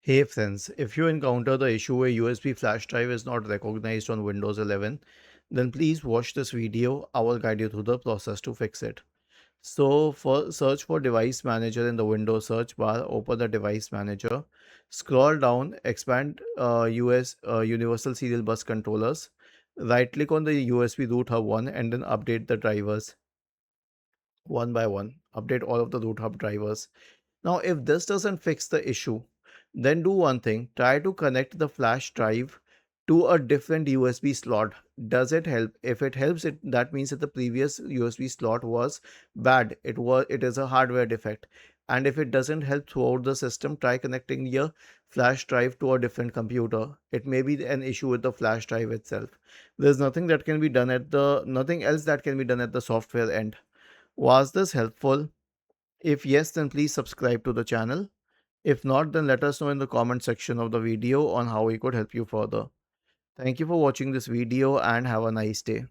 Hey friends, if you encounter the issue where USB flash drive is not recognized on Windows 11, then please watch this video. I will guide you through the process to fix it. So, for search for device manager in the Windows search bar, open the device manager, scroll down, expand Universal Serial Bus Controllers, right click on the USB root hub one and then update the drivers one by one. Update all of the root hub drivers. Now, if this doesn't fix the issue, then do one thing, try to connect the flash drive to a different USB slot. Does it help? If it helps, that means that the previous USB slot was bad. It is a hardware defect. And if it doesn't help throughout the system, try connecting your flash drive to a different computer. It may be an issue with the flash drive itself. There's nothing else that can be done at the software end. Was this helpful? If yes, then please subscribe to the channel. If not, then let us know in the comment section of the video on how we could help you further. Thank you for watching this video and have a nice day.